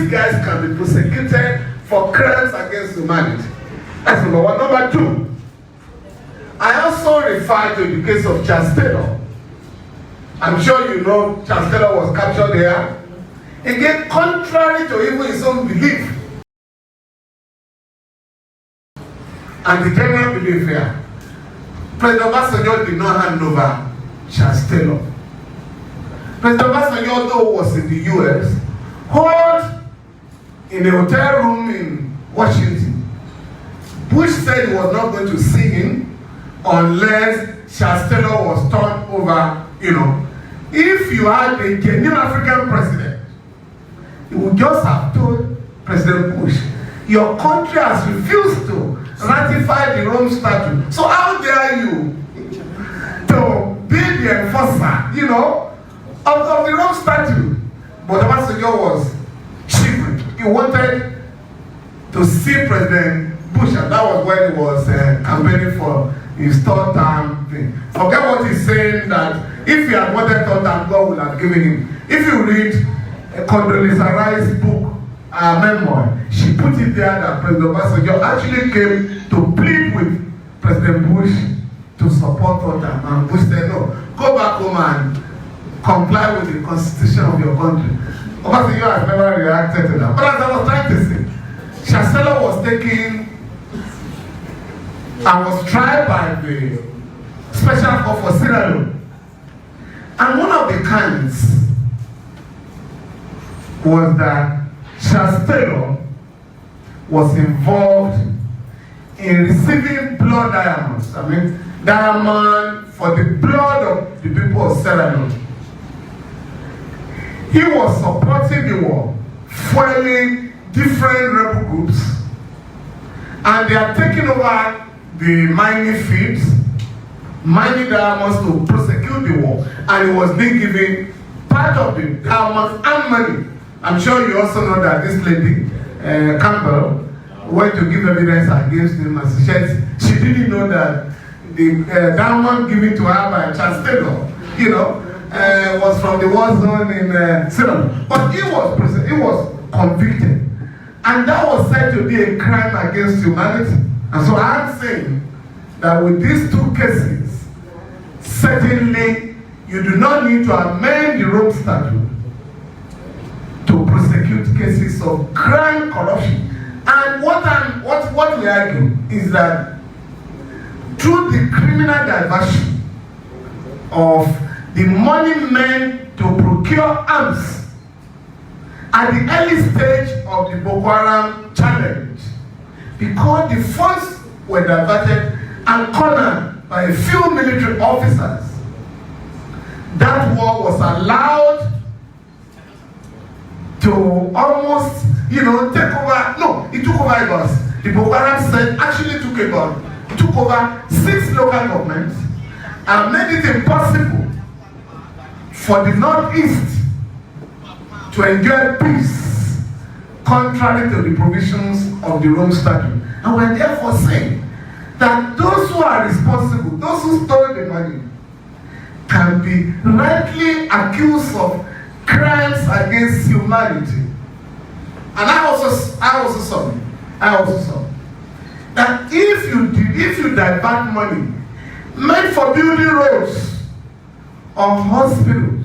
these guys can be prosecuted for crimes against humanity. That's number one. Number two, I also refer to the case of Charles Taylor. I'm sure you know Charles Taylor was captured here. Again, contrary to even his own belief and the general belief here, President Obasanjo did not hand over Charles Taylor. President Obasanjo, although was in the US, held in a hotel room in Washington. Bush said he was not going to see him unless Charles Taylor was turned over. If you had a genuine African president, you would just have told President Bush, your country has refused to ratify the Rome Statute. So how dare you to be the enforcer, of the Rome Statute? But Obasanjo was shivering. He wanted to see President Bush, and that was when he was campaigning for his third term thing. Forget what he's saying, that if he had wanted third term, God would have given him. If you read Condoleezza Rice's book, memoir, she put it there that President Obasanjo actually came to plead with President Bush to support third term. And Bush said, no, go back home and comply with the constitution of your country. Obasanjo has never reacted to that. But as I was trying to say, Charles Taylor was taken and was tried by the Special Court for Sierra Leone. And one of the counts was that Charles Taylor was involved in receiving blood diamonds. Diamond for the blood of the people of Sierra Leone. He was supporting the war, fueling different rebel groups, and they are taking over the mining fields, mining diamonds to prosecute the war, and he was being given part of the diamonds and money. I'm sure you also know that this lady, Campbell, went to give evidence against him, and she said she didn't know that the diamond given to her by Charles Taylor, was from the war zone in Sierra. But he was convicted, and that was said to be a crime against humanity. And so I'm saying that with these two cases, certainly you do not need to amend the Rome Statute to prosecute cases of crime, corruption. And what we argue is that through the criminal diversion of the money meant to procure arms at the early stage of the Boko Haram challenge, because the funds were diverted and cornered by a few military officers, that war was allowed to almost, take over. No, it took over because the Boko Haram said actually took over 6 local governments and made it impossible for the Northeast to enjoy peace, contrary to the provisions of the Rome Statute. And we're therefore saying that those who are responsible, those who stole the money, can be rightly accused of crimes against humanity. And I also saw that if you divert money meant for building roads or hospitals,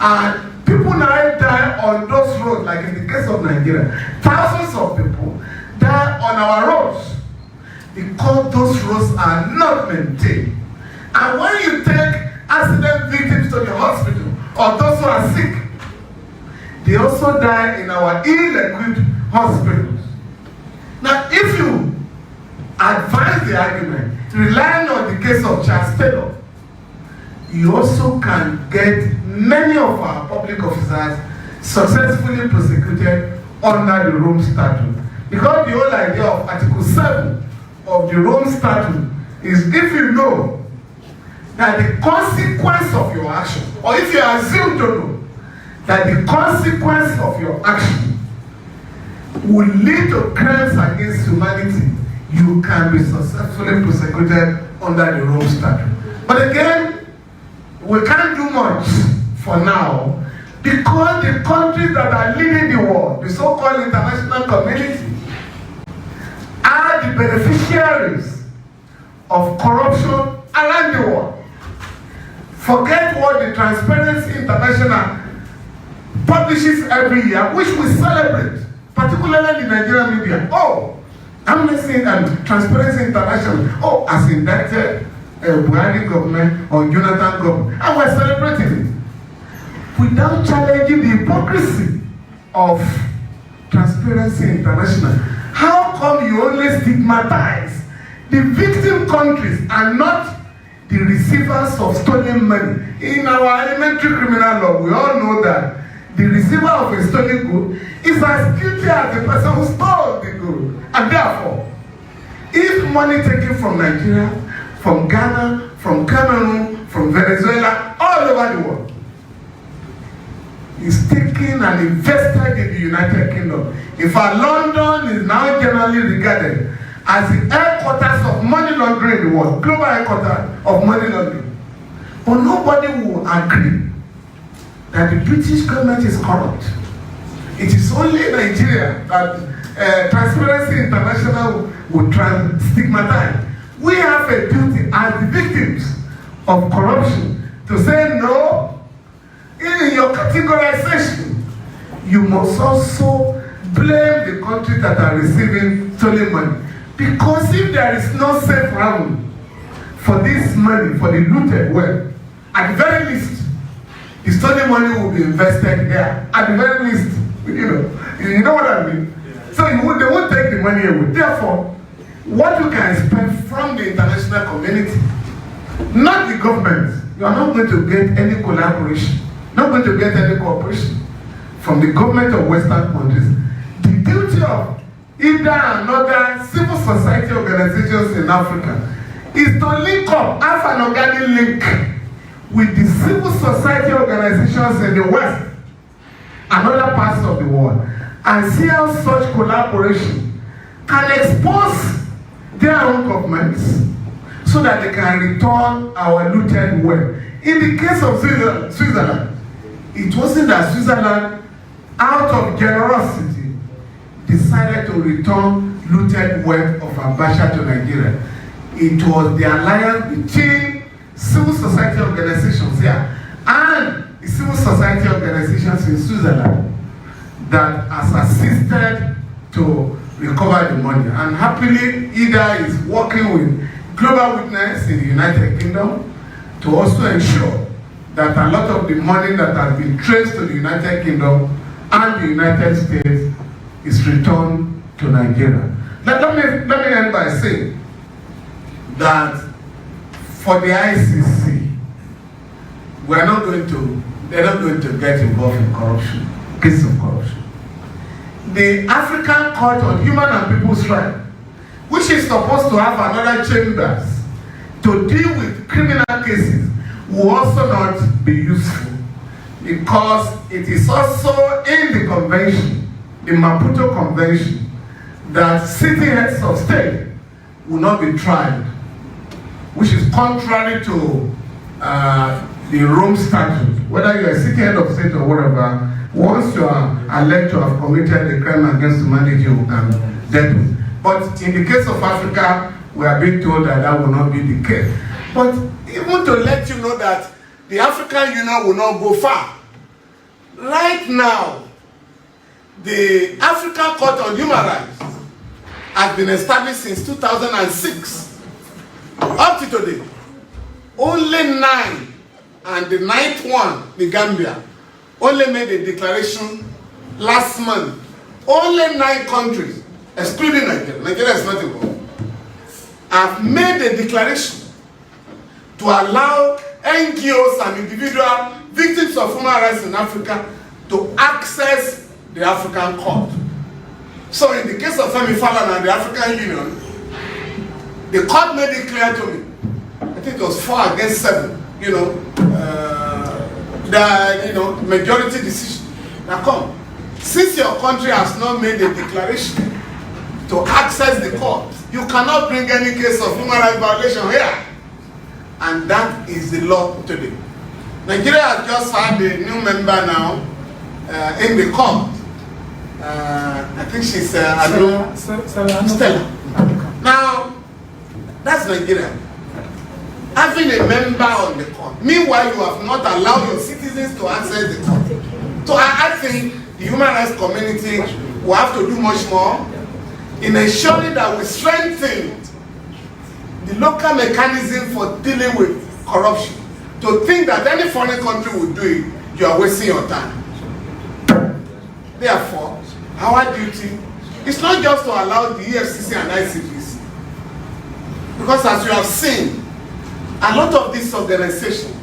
and people now die on those roads, like in the case of Nigeria, thousands of people die on our roads because those roads are not maintained. And when you take accident victims to the hospital, or those who are sick, they also die in our ill-equipped hospitals. Now, if you advance the argument, relying on the case of Charles Taylor, you also can get many of our public officers successfully prosecuted under the Rome Statute. Because the whole idea of Article 7 of the Rome Statute is if you know that the consequence of your action, or if you assume to know that the consequence of your action will lead to crimes against humanity, you can be successfully prosecuted under the Rome Statute. But again, we can't do much for now because the countries that are leading the war the so-called international community are the beneficiaries of corruption around the world. Forget what the Transparency International publishes every year, which we celebrate, particularly the Nigerian media. Oh, Amnesty and Transparency International, has indicted Buhari government or Jonathan government, and we're celebrating it without challenging the hypocrisy of Transparency International. How come you only stigmatize the victim countries and not the receivers of stolen money? In our elementary criminal law, we all know that the receiver of a stolen good is as guilty as the person who stole the good. And therefore, if money taken from Nigeria, from Ghana, from Cameroon, from Venezuela, all over the world, is taken and invested in the United Kingdom. In fact, London is now generally regarded as the headquarters of money laundering in the world, global headquarters of money laundering. But nobody will agree that the British government is corrupt. It is only Nigeria that Transparency International will stigmatize. We have a duty as the victims of corruption to say no. In your categorization, you must also blame the countries that are receiving stolen money. Because if there is no safe haven for this money, for the looted wealth, at the very least, the stolen money will be invested here. At the very least, you know what I mean? Yeah. So they won't take the money away. Therefore, what you can expect from the international community, not the government, you are not going to get any collaboration, not going to get any cooperation from the government of Western countries. The duty of either another civil society organizations in Africa is to link up, have an organic link with the civil society organizations in the West and other parts of the world, and see how such collaboration can expose their own governments so that they can return our looted wealth. In the case of Switzerland, it wasn't that Switzerland, out of generosity, decided to return looted wealth of Abacha to Nigeria. It was the alliance between civil society organizations here and the civil society organizations in Switzerland that has assisted to recover the money. And happily, IDA is working with Global Witness in the United Kingdom to also ensure that a lot of the money that has been traced to the United Kingdom and the United States is returned to Nigeria. Let me end by saying that for the ICC, they're not going to get involved in corruption, cases of corruption. The African Court on Human and People's Rights, which is supposed to have another chambers to deal with criminal cases, will also not be useful, because it is also in the convention, the Maputo Convention, that city heads of state will not be tried, which is contrary to the Rome Statute. Whether you're a city head of state or whatever, once you are alleged to have committed a crime against humanity, you can dealt with. But in the case of Africa, we are being told that that will not be the case. But even to let you know that the African Union will not go far. Right now, the African Court on Human Rights has been established since 2006. Up to today, only 9, and the 9th one, the Gambia, only made a declaration last month. Only 9 countries, excluding Nigeria, Nigeria is not involved, have made a declaration to allow NGOs and individual victims of human rights in Africa to access the African Court. So in the case of Femi Falana and the African Union, the court made it clear to me, I think it was 4 against 7, the majority decision. Now come, since your country has not made a declaration to access the court, you cannot bring any case of human rights violation here. And that is the law today. Nigeria has just had a new member now in the court. think she's Stella. Now, that's Nigeria. Having a member on the court. Meanwhile, you have not allowed your citizens to access the court. So I think the human rights community will have to do much more in ensuring that we strengthen the local mechanism for dealing with corruption. To think that any foreign country will do it, you are wasting your time. Therefore, our duty is not just to allow the EFCC and ICC, because as you have seen, a lot of these organizations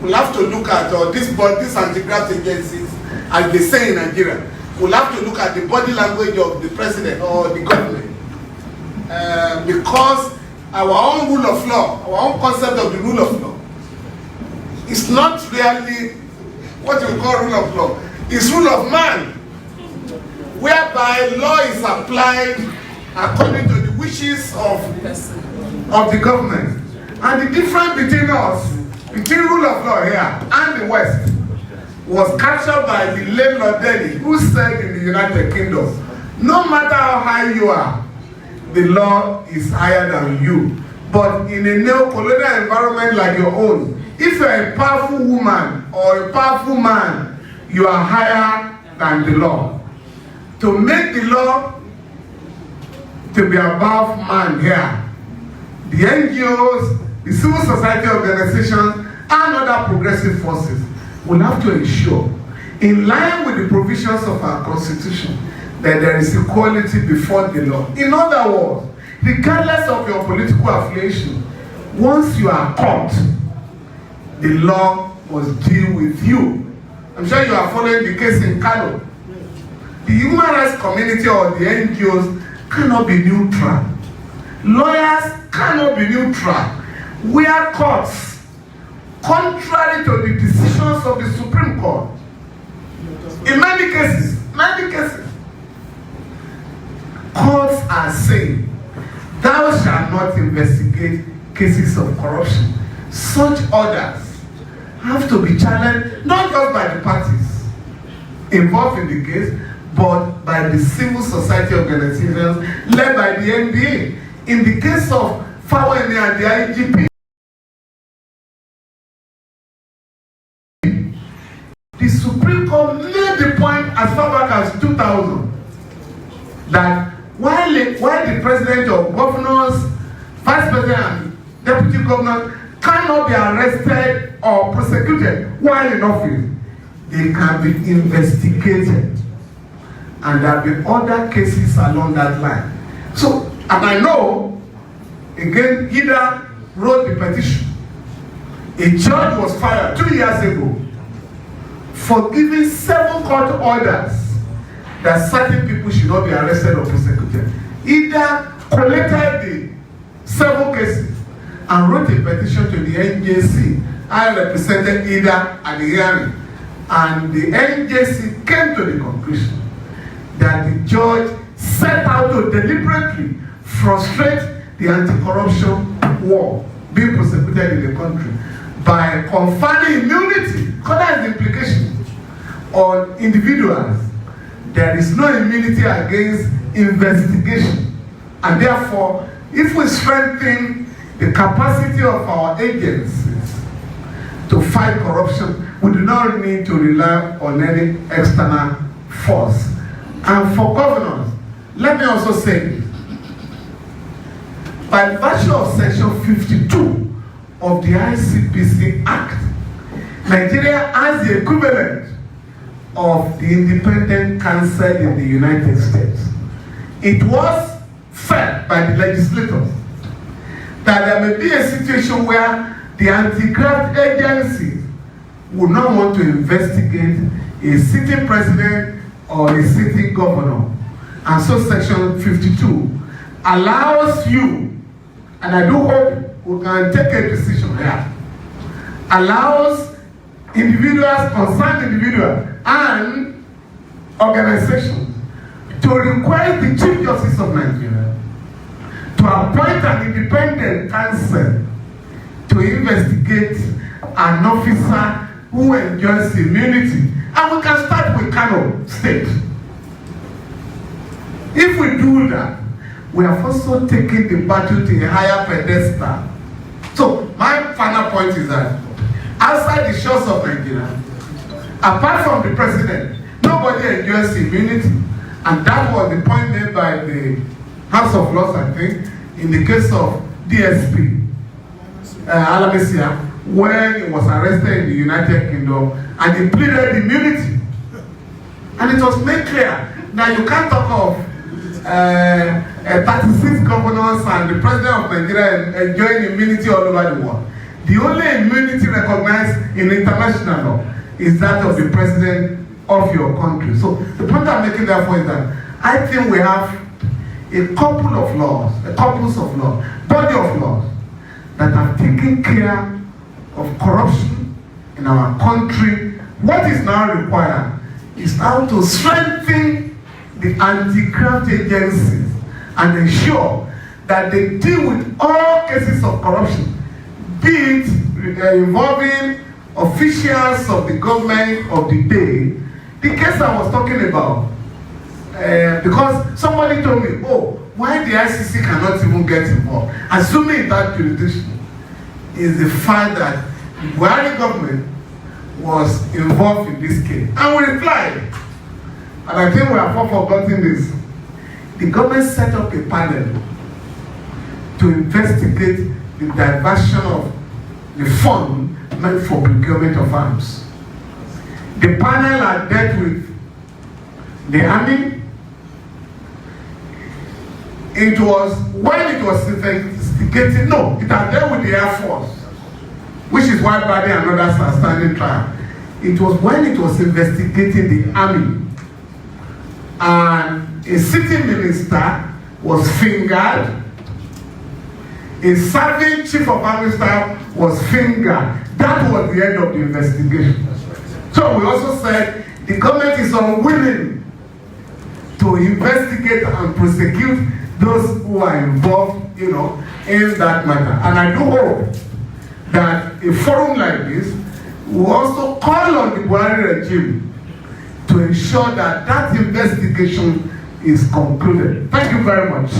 will have to look at, or these anti-graft agencies, as they say in Nigeria, will have to look at the body language of the president or the government. Because our own rule of law, our own concept of the rule of law, is not really what we call rule of law. It's rule of man, whereby law is applied according to the wishes of the government. And the difference between us, between rule of law here and the West, was captured by the late Lord Denny, who said in the United Kingdom, no matter how high you are, the law is higher than you. But in a neo-colonial environment like your own, if you're a powerful woman or a powerful man, you are higher than the law. To make the law to be above man here, the NGOs, the civil society organizations, and other progressive forces will have to ensure, in line with the provisions of our Constitution, that there is equality before the law. In other words, regardless of your political affiliation, once you are caught, the law must deal with you. I'm sure you are following the case in Kano. The human rights community or the NGOs cannot be neutral. Lawyers cannot be neutral. We are courts, contrary to the decisions of the Supreme Court. In many cases, courts are saying, thou shalt not investigate cases of corruption. Such orders have to be challenged not just by the parties involved in the case, but by the civil society organizations led by the NBA. In the case of Fawene and the IGP, the Supreme Court made the point as far back as 2000 that while the president or governors, vice president and deputy governors cannot be arrested or prosecuted while in office, they can be investigated. And there have been other cases along that line. So, and I know, again, Ida wrote the petition. A judge was fired 2 years ago for giving 7 court orders that certain people should not be arrested or prosecuted. Ida collected the 7 cases and wrote a petition to the NJC. I represented Ida at the hearing, and the NJC came to the conclusion that the judge set out to deliberately frustrate the anti-corruption war being prosecuted in the country by conferring immunity, because that is the implication, on individuals. There is no immunity against investigation. And therefore, if we strengthen the capacity of our agencies to fight corruption, we do not need to rely on any external force. And for governors, let me also say this. By virtue of Section 52 of the ICC Act, Nigeria has the equivalent of the Independent Council in the United States. It was felt by the legislators that there may be a situation where the anti-graft agencies would not want to investigate a sitting president or a sitting governor. And so Section 52 allows you, and I do hope we can take a decision here, allows individuals, concerned individuals, and organizations to request the Chief Justice of Nigeria to appoint an independent counsel to investigate an officer who enjoys immunity. And we can start with Kano State. If we do that, we have also taken the battle to a higher pedestal. So my final point is that outside the shores of Nigeria, apart from the president, nobody enjoys immunity. And that was the point made by the House of Lords, I think, in the case of DSP, Alamesia, when he was arrested in the United Kingdom and he pleaded immunity. And it was made clear that you can't talk of 36 governors and the president of Nigeria enjoying immunity all over the world. The only immunity recognized in international law is that of the president of your country. So the point I'm making therefore is that I think we have a couple of laws, body of laws that have taken care of corruption in our country. What is now required is now to strengthen the anti-graft agencies and ensure that they deal with all cases of corruption, be it involving officials of the government of the day. The case I was talking about, because somebody told me, oh, why the ICC cannot even get involved? Assuming that jurisdiction is the fact that the Buhari government was involved in this case. And we replied, and I think we have forgotten this. The government set up a panel to investigate the diversion of the fund meant for procurement of arms. The panel had dealt with the army. It was when it was investigating, no, it had dealt with the Air Force, which is why Biden and others are standing trial. It was when it was investigating the army, and a sitting minister was fingered, a serving chief of army staff was fingered. That was the end of the investigation. So we also said the government is unwilling to investigate and prosecute those who are involved, in that matter. And I do hope that a forum like this will also call on the Buhari regime to ensure that that investigation is concluded. Thank you very much.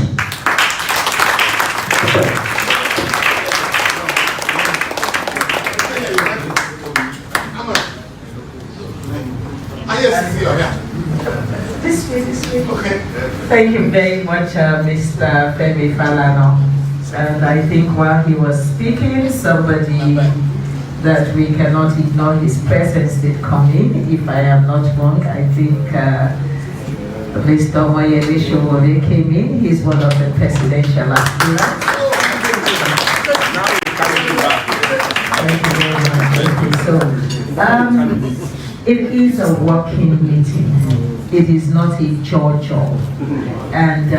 This way. Okay. Thank you very much, Mr. Femi Falana. And I think while he was speaking, somebody that we cannot ignore his presence did come in. If I am not wrong, I think Mr. Omoyele Sowore came in. He's one of the presidential aspirants. Thank you very much. So, it is a working meeting. It is not a job. And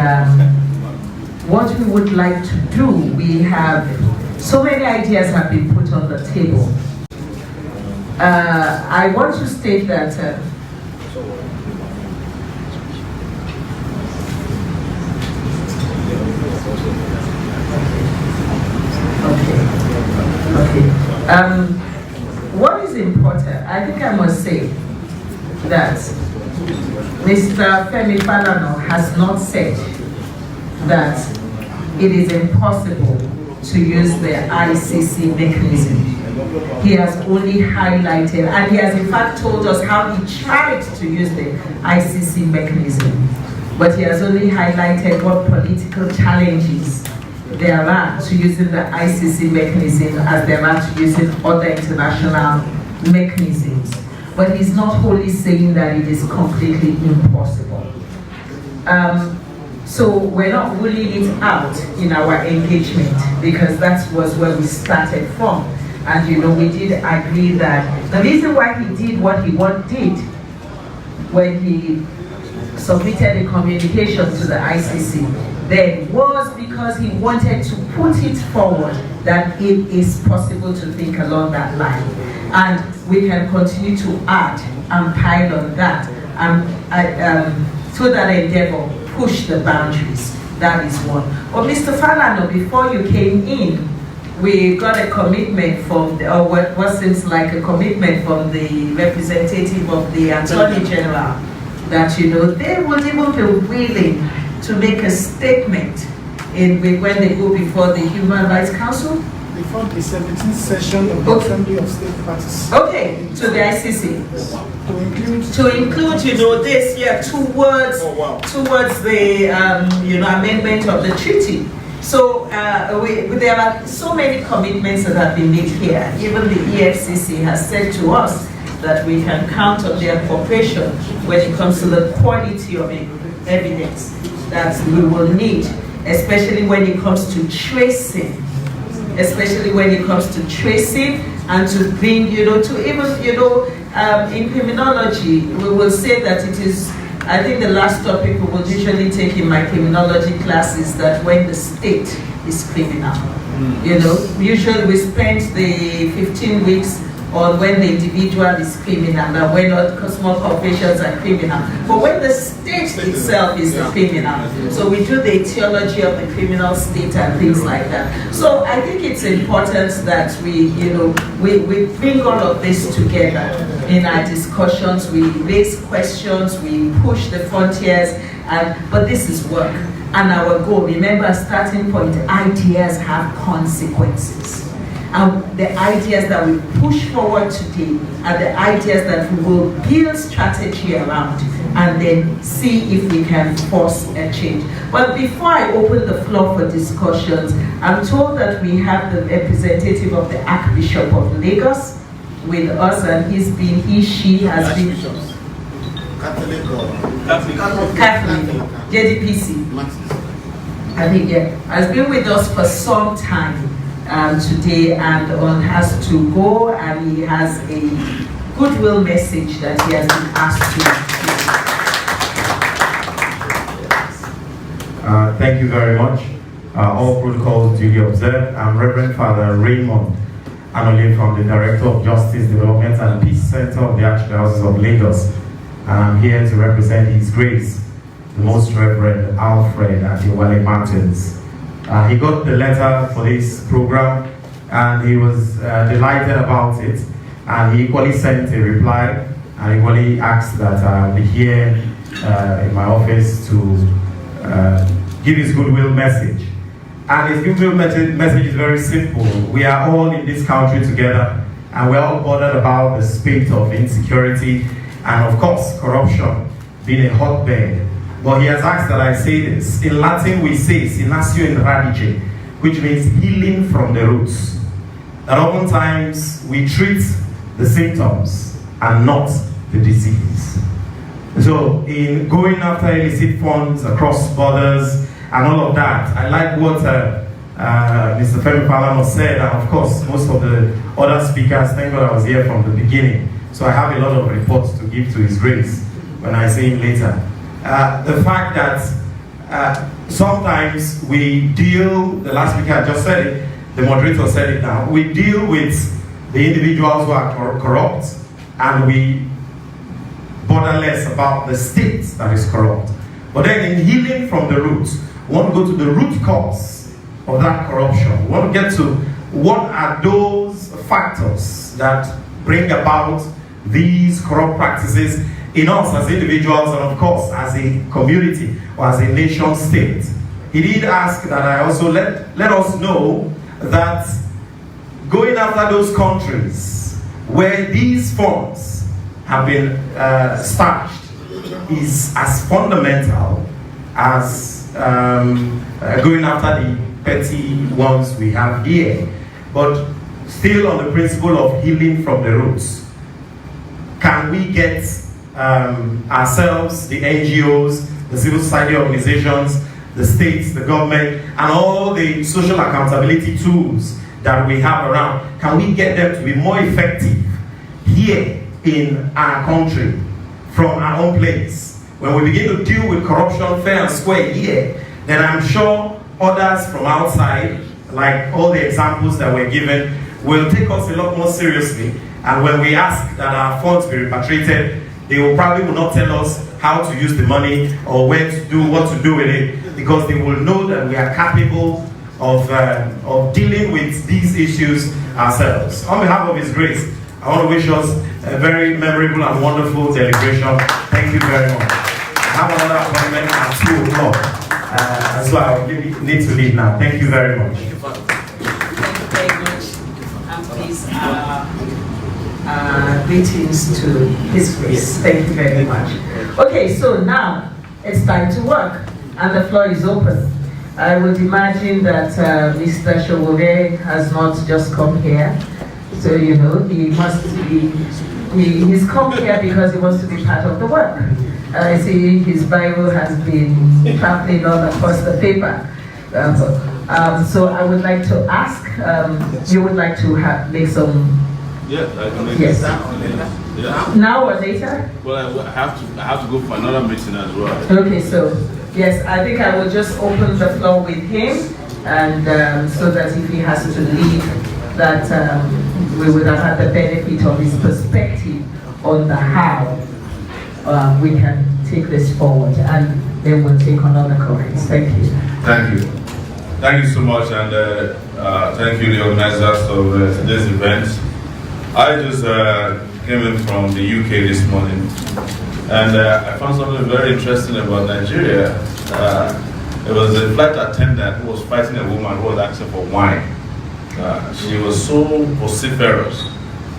what we would like to do, we have so many ideas have been put on the table. I want to state that what is important, I think I must say that Mr. Femi Falana has not said that it is impossible to use the ICC mechanism. He has only highlighted, and he has in fact told us how he tried to use the ICC mechanism, but he has only highlighted what political challenges there are to using the ICC mechanism as there are to using other international mechanisms. But he's not wholly saying that it is completely impossible. So we're not ruling it out in our engagement, because that was where we started from. And we did agree that the reason why he did what he did when he submitted a communication to the ICC then was because he wanted to put it forward that it is possible to think along that line. And we can continue to add and pile on that and through that endeavor push the boundaries. That is one. But Mr. Falana, before you came in, we got a commitment from what seems like a commitment from the representative of the Attorney General that they would even be willing to make a statement when they go before the Human Rights Council? Before the 17th session of the Assembly of State Parties. Okay, to the ICC. To include, this year towards the, amendment of the treaty. So there are so many commitments that have been made here. Even the EFCC has said to us that we can count on their cooperation when it comes to the quality of evidence that we will need, especially when it comes to tracing. And to bring, to even, in criminology, we will say that it is, I think the last topic we will usually take in my criminology class is that when the state is criminal. Usually we spend the 15 weeks on when the individual is criminal and when small corporations are criminal. But when the state itself is the criminal, so we do the etiology of the criminal state and things like that. So I think it's important that we bring all of this together in our discussions. We raise questions, we push the frontiers, but this is work. And our goal, remember, starting point, ideas have consequences. And the ideas that we push forward today are the ideas that we will build strategy around and then see if we can force a change. But before I open the floor for discussions, I'm told that we have the representative of the Archbishop of Lagos with us, and she has been Catholic, JDPC. I think has been with us for some time. Today and has to go, and he has a goodwill message that he has been asked to. Thank you very much. All protocols duly observed. I'm Reverend Father Raymond Anole from the Director of Justice Development and Peace Center of the Archdiocese of Lagos, and I'm here to represent His Grace, the Most Reverend Alfred at the Wale Mountains. He got the letter for this program and he was delighted about it, and he equally sent a reply and equally asked that I'll be here in my office to give his goodwill message. And his goodwill message is very simple. We are all in this country together, and we're all bothered about the state of insecurity and of course corruption being a hotbed. But he has asked that I say this. In Latin we say, sanatio in radice, which means healing from the roots. That oftentimes we treat the symptoms and not the disease. So in going after illicit funds across borders and all of that, I like what Mr. Femi Falana said, and of course most of the other speakers. Thank God I was here from the beginning. So I have a lot of reports to give to His Grace when I see him later. The fact that sometimes we deal, the last speaker just said it, the moderator said it now, we deal with the individuals who are corrupt, and we bother less about the state that is corrupt. But then in healing from the roots, we want to go to the root cause of that corruption. We want to get to what are those factors that bring about these corrupt practices in us as individuals, and of course as a community or as a nation state. He did ask that I also let us know that going after those countries where these funds have been stashed is as fundamental as going after the petty ones we have here. But still on the principle of healing from the roots, can we get ourselves, the NGOs, the civil society organizations, the states, the government, and all the social accountability tools that we have around, can we get them to be more effective here in our country from our own place? When we begin to deal with corruption fair and square here, then I'm sure others from outside, like all the examples that were given, will take us a lot more seriously. And when we ask that our funds be repatriated, they will not tell us how to use the money or where to do, what to do with it, because they will know that we are capable of dealing with these issues ourselves. On behalf of His Grace, I want to wish us a very memorable and wonderful celebration. Thank you very much. I have another appointment at 2 o'clock. So I need to leave now. Thank you very much. Thank you very much. And please, greetings to His Grace. Thank you very much. Okay, so now it's time to work, and the floor is open. I would imagine that Mr. Sowore has not just come here, so you know he must be. He's come here because he wants to be part of the work. I see his Bible has been traveling all across the paper. So I would like to ask, you would like to make some. Yes, I can make yes. Yeah. Now or later? Well, I have to go for another meeting as well. Okay, so yes, I think I will just open the floor with him, and so that if he has to leave, that we would have had the benefit of his perspective on the how we can take this forward, and then we'll take on other comments. Thank you. Thank you. Thank you so much, and thank you, the organizers of today's event. I just came in from the UK this morning, and I found something very interesting about Nigeria. There was a flight attendant who was fighting a woman who was asking for wine. She was so vociferous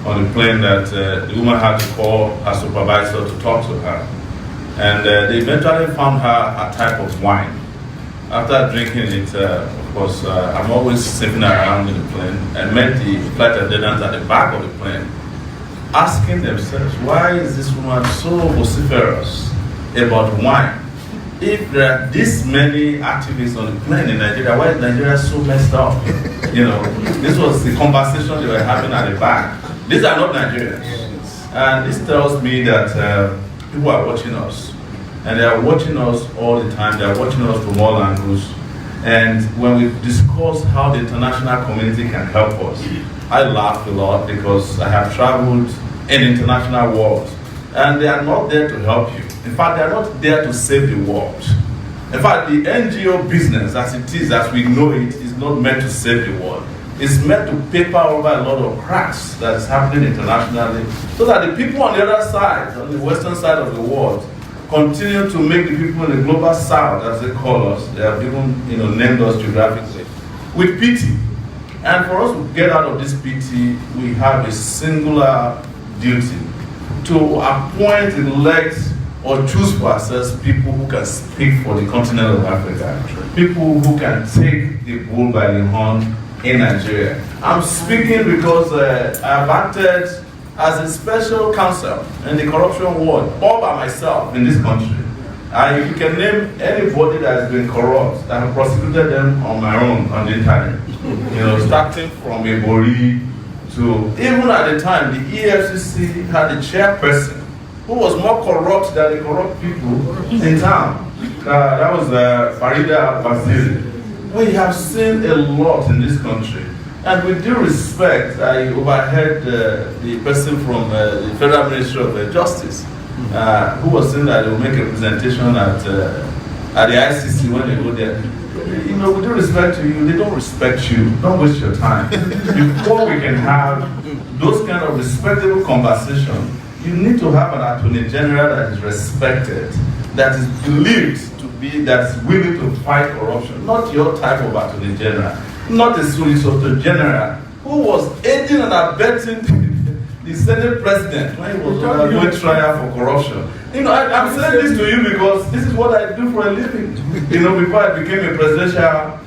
on the plane that the woman had to call her supervisor to talk to her. And they eventually found her a type of wine. After drinking it, of course, I'm always sniffing around in the plane, and met the flight attendants at the back of the plane, asking themselves, why is this woman so vociferous about wine? If there are this many activists on the plane in Nigeria, why is Nigeria so messed up? You know, this was the conversation they were having at the back. These are not Nigerians. And this tells me that people are watching us. And they are watching us all the time. They are watching us from all angles. And when we discuss how the international community can help us, I laugh a lot because I have traveled in the international world. And they are not there to help you. In fact, they are not there to save the world. In fact, the NGO business, as it is, as we know it, is not meant to save the world. It's meant to paper over a lot of cracks that is happening internationally, so that the people on the other side, on the western side of the world, continue to make the people in the global south, as they call us, they have even named us geographically, with pity. And for us to get out of this pity, we have a singular duty to appoint, elect, or choose for ourselves people who can speak for the continent of Africa, people who can take the bull by the horn in Nigeria. I'm speaking because I've acted as a special counsel in the corruption ward, all by myself in this country. You can name anybody that has been corrupt. I have prosecuted them on my own on the internet. Starting from Ibori to, even at the time, the EFCC had a chairperson who was more corrupt than the corrupt people in town. That was Farida Basiri. We have seen a lot in this country. And with due respect, I overheard the person from the Federal Ministry of Justice who was saying that they will make a presentation at the ICC when they go there. With due respect to you, they don't respect you. Don't waste your time. Before we can have those kind of respectable conversations, you need to have an Attorney General that is respected, that is believed to be, that is willing to fight corruption. Not your type of Attorney General. Not a Solicitor General who was aiding and abetting the Senate President when he was going trial for corruption. I'm saying this to you because this is what I do for a living. Before I became a presidential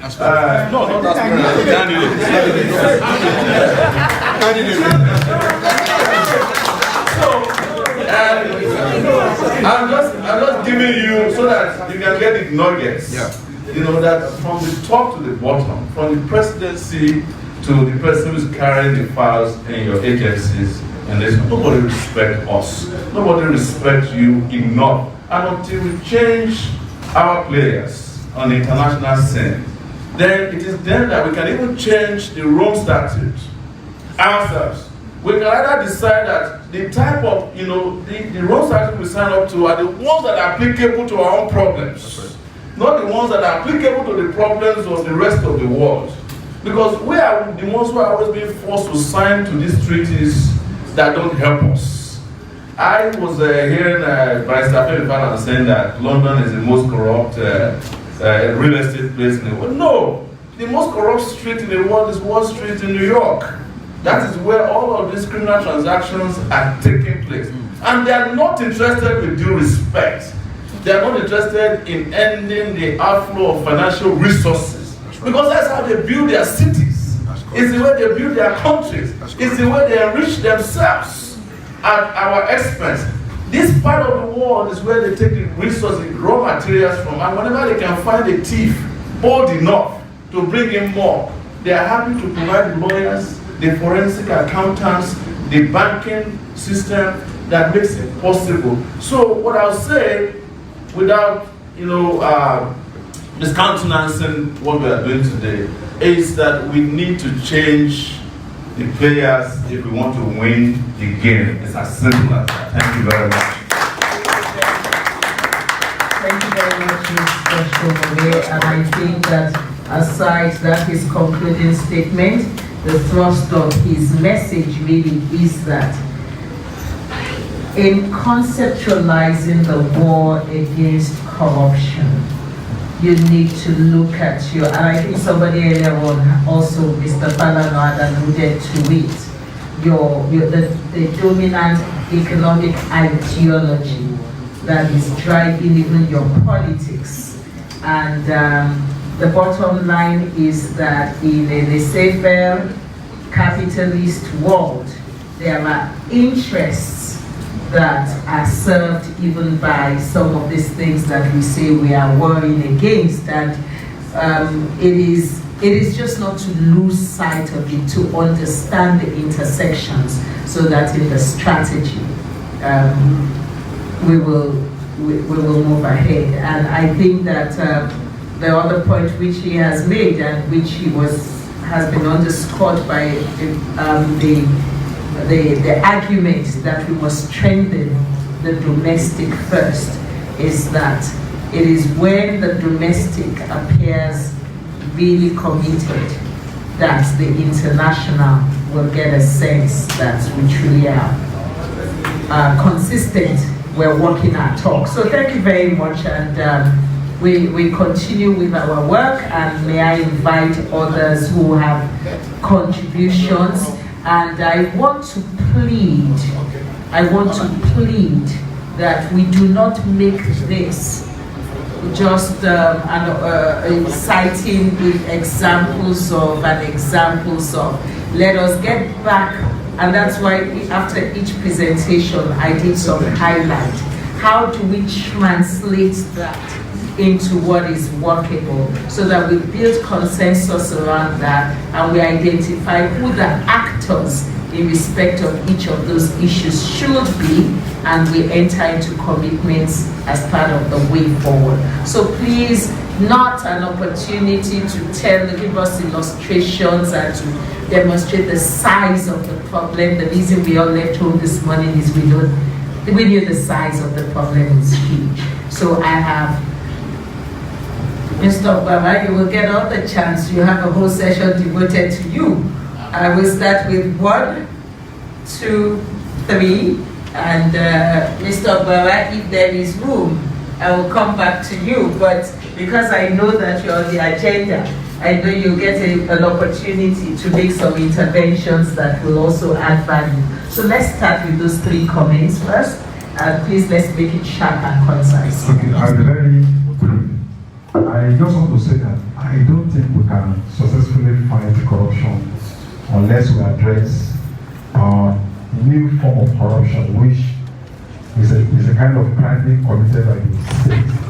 I'm just giving you so that you can get the nuggets. Yeah. That from the top to the bottom, from the presidency to the person who's carrying the files in your agencies, and there's nobody respect us. Nobody respect you enough. And until we change our players on the international scene, then it is then that we can even change the Rome Statute ourselves. We can either decide that the type of, the Rome Statute we sign up to are the ones that are applicable to our own problems. Not the ones that are applicable to the problems of the rest of the world. Because we are the ones who are always being forced to sign to these treaties that don't help us. I was hearing Barrister Femi saying that London is the most corrupt real estate place in the world. No, the most corrupt street in the world is Wall Street in New York. That is where all of these criminal transactions are taking place. And they are not interested, with due respect, they are not interested in ending the outflow of financial resources. Because that's how they build their cities. It's the way they build their countries. It's the way they enrich themselves at our expense. This part of the world is where they take the resources, raw materials from, and whenever they can find a thief bold enough to bring in more, they are happy to provide lawyers, the forensic accountants, the banking system that makes it possible. So what I'll say, without discountenancing what we are doing today, is that we need to change the players if we want to win the game. It's as simple as that. Thank you very much. Thank you very much, Mr. Sowore. And I think that aside that his concluding statement, the thrust of his message really is that in conceptualizing the war against corruption, you need to look at and I think somebody earlier on, also Mr. Falano had alluded to it, the dominant economic ideology that is driving even your politics. And the bottom line is that in a laissez-faire capitalist world, there are interests that are served even by some of these things that we say we are warring against, and it is just not to lose sight of it, to understand the intersections, so that in the strategy we will move ahead. And I think that the other point which he has made, and which has been underscored by the argument that we must strengthen the domestic first, is that it is when the domestic appears really committed that the international will get a sense that we truly are consistent, we're walking our talk. So thank you very much, and we continue with our work, and may I invite others who have contributions. And I want to plead that we do not make this just citing examples of let us get back. And that's why after each presentation, I did some highlight. How do we translate that into what is workable, so that we build consensus around that, and we identify who the actors in respect of each of those issues should be, and we enter into commitments as part of the way forward. So please, not an opportunity to give us illustrations and to demonstrate the size of the problem. The reason we all left home this morning is we knew the size of the problem is huge. So I have Mr. Obama, you will get all the chance. You have a whole session devoted to you. I will start with 1, 2, 3, and Mr. Obama, if there is room, I will come back to you. But because I know that you're on the agenda, I know you'll get an opportunity to make some interventions that will also add value. So let's start with those 3 comments first. Please, let's make it sharp and concise. Okay, I'll be very brief. I just want to say that I don't think we can successfully fight corruption unless we address a new form of corruption, which is a kind of crime being committed by the state.